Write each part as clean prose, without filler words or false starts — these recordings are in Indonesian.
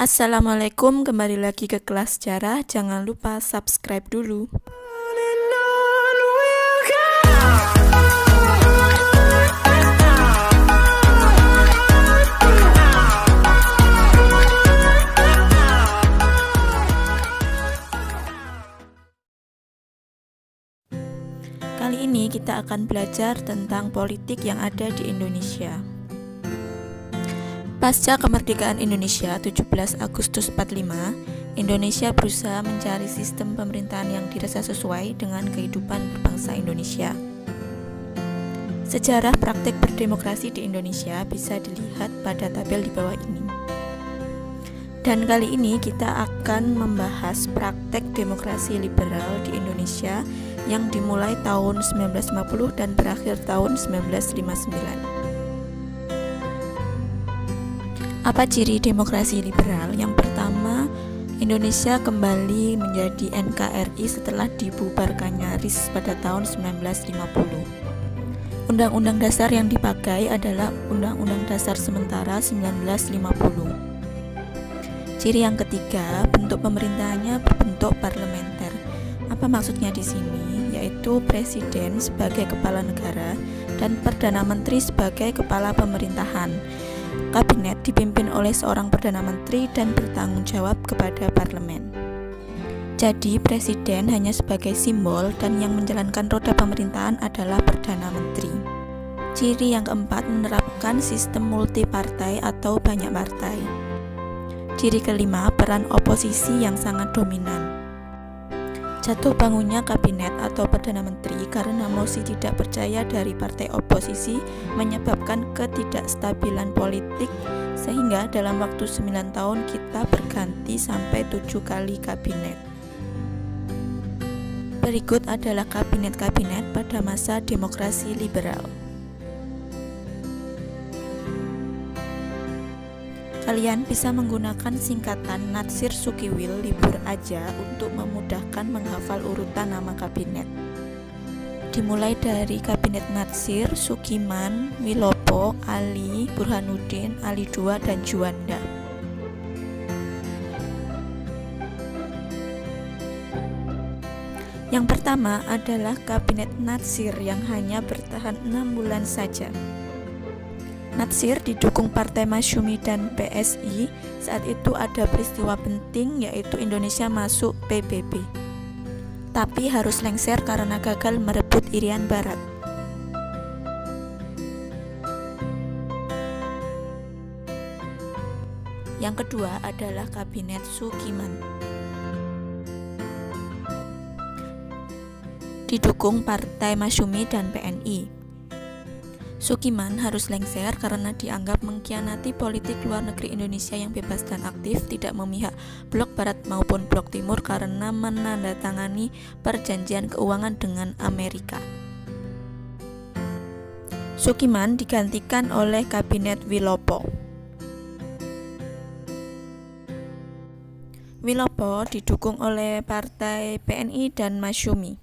Assalamualaikum, kembali lagi ke kelas sejarah. Jangan lupa subscribe dulu. Kali ini kita akan belajar tentang politik yang ada di Indonesia. Pasca kemerdekaan Indonesia 17 Agustus 45, Indonesia berusaha mencari sistem pemerintahan yang dirasa sesuai dengan kehidupan berbangsa Indonesia. Sejarah praktik berdemokrasi di Indonesia bisa dilihat pada tabel di bawah ini. Dan kali ini kita akan membahas praktek demokrasi liberal di Indonesia yang dimulai tahun 1950 dan berakhir tahun 1959. Apa ciri demokrasi liberal? Yang pertama, Indonesia kembali menjadi NKRI setelah dibubarkannya RIS pada tahun 1950. Undang-undang dasar yang dipakai adalah Undang-Undang Dasar Sementara 1950. Ciri yang ketiga, bentuk pemerintahannya berbentuk parlementer. Apa maksudnya di sini? Yaitu presiden sebagai kepala negara dan perdana menteri sebagai kepala pemerintahan. Kabinet dipimpin oleh seorang perdana menteri dan bertanggung jawab kepada parlemen. Jadi presiden hanya sebagai simbol dan yang menjalankan roda pemerintahan adalah perdana menteri. Ciri yang keempat, menerapkan sistem multipartai atau banyak partai. Ciri kelima, peran oposisi yang sangat dominan. Jatuh bangunnya kabinet atau perdana menteri karena mosi tidak percaya dari partai oposisi menyebabkan ketidakstabilan politik, sehingga dalam waktu 9 tahun kita berganti sampai 7 kali kabinet. Berikut adalah kabinet-kabinet pada masa demokrasi liberal. Kalian bisa menggunakan singkatan Natsir Sukiwil Libur aja untuk memudahkan menghafal urutan nama kabinet. Dimulai dari kabinet Natsir, Sukiman, Wilopo, Ali, Burhanuddin, Ali II, dan Juanda. Yang pertama adalah kabinet Natsir yang hanya bertahan 6 bulan saja. Natsir didukung Partai Masyumi dan PSI. Saat itu ada peristiwa penting, yaitu Indonesia masuk PBB. Tapi harus lengser karena gagal merebut Irian Barat. Yang kedua adalah kabinet Sukiman. Didukung Partai Masyumi dan PNI. Sukiman harus lengser karena dianggap mengkhianati politik luar negeri Indonesia yang bebas dan aktif, tidak memihak blok barat maupun blok timur karena menandatangani perjanjian keuangan dengan Amerika. Sukiman digantikan oleh kabinet Wilopo. Wilopo didukung oleh Partai PNI dan Masyumi.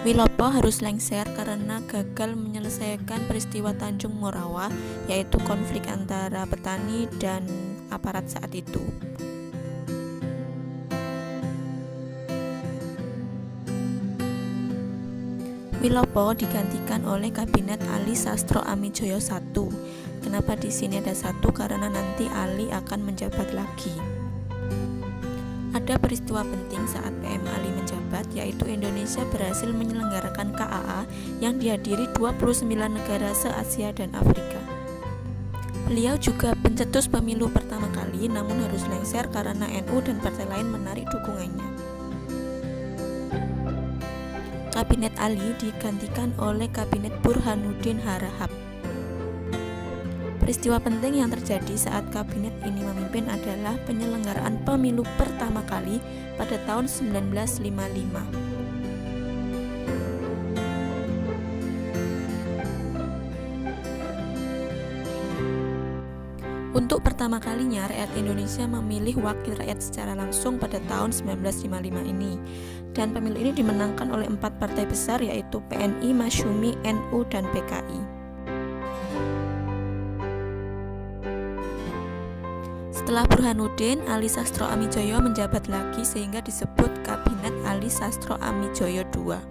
Wilopo harus lengser karena gagal menyelesaikan peristiwa Tanjung Morawa, yaitu konflik antara petani dan aparat saat itu. Wilopo digantikan oleh kabinet Ali Sastro Amijoyo I. Kenapa di sini ada satu? Karena nanti Ali akan menjabat lagi. Ada peristiwa penting saat PM Ali menjabat, yaitu Indonesia berhasil menyelenggarakan KAA yang dihadiri 29 negara se-Asia dan Afrika. Beliau juga pencetus pemilu pertama kali, namun harus lengser karena NU dan partai lain menarik dukungannya. Kabinet Ali digantikan oleh kabinet Burhanuddin Harahap. Peristiwa penting yang terjadi saat kabinet ini memimpin adalah penyelenggaraan pemilu pertama kali pada tahun 1955. Untuk pertama kalinya rakyat Indonesia memilih wakil rakyat secara langsung pada tahun 1955 ini. Dan pemilu ini dimenangkan oleh 4 partai besar, yaitu PNI, Masyumi, NU, dan PKI. Setelah Burhanuddin, Ali Sastro Amijoyo menjabat lagi sehingga disebut Kabinet Ali Sastro Amijoyo II.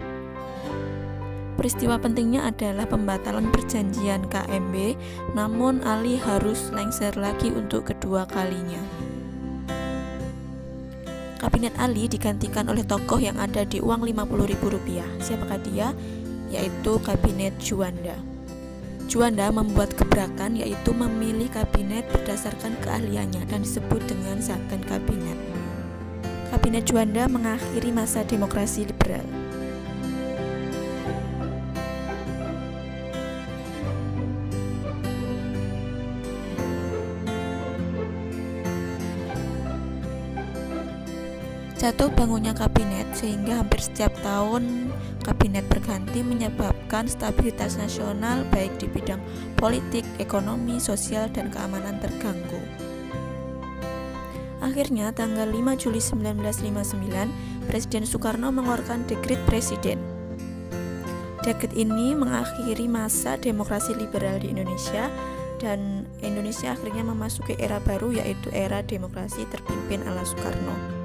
Peristiwa pentingnya adalah pembatalan perjanjian KMB, namun Ali harus lengser lagi untuk kedua kalinya. Kabinet Ali digantikan oleh tokoh yang ada di uang Rp50.000. Siapakah dia? Yaitu Kabinet Juanda. Juanda membuat gebrakan, yaitu memilih kabinet berdasarkan keahliannya dan disebut dengan Zakon Kabinet. Kabinet Juanda mengakhiri masa demokrasi liberal. Jatuh bangunnya kabinet sehingga hampir setiap tahun kabinet berganti menyebabkan stabilitas nasional baik di bidang politik, ekonomi, sosial, dan keamanan terganggu. Akhirnya tanggal 5 Juli 1959, Presiden Soekarno mengeluarkan dekret presiden. Dekret ini mengakhiri masa demokrasi liberal di Indonesia dan Indonesia akhirnya memasuki era baru, yaitu era demokrasi terpimpin ala Soekarno.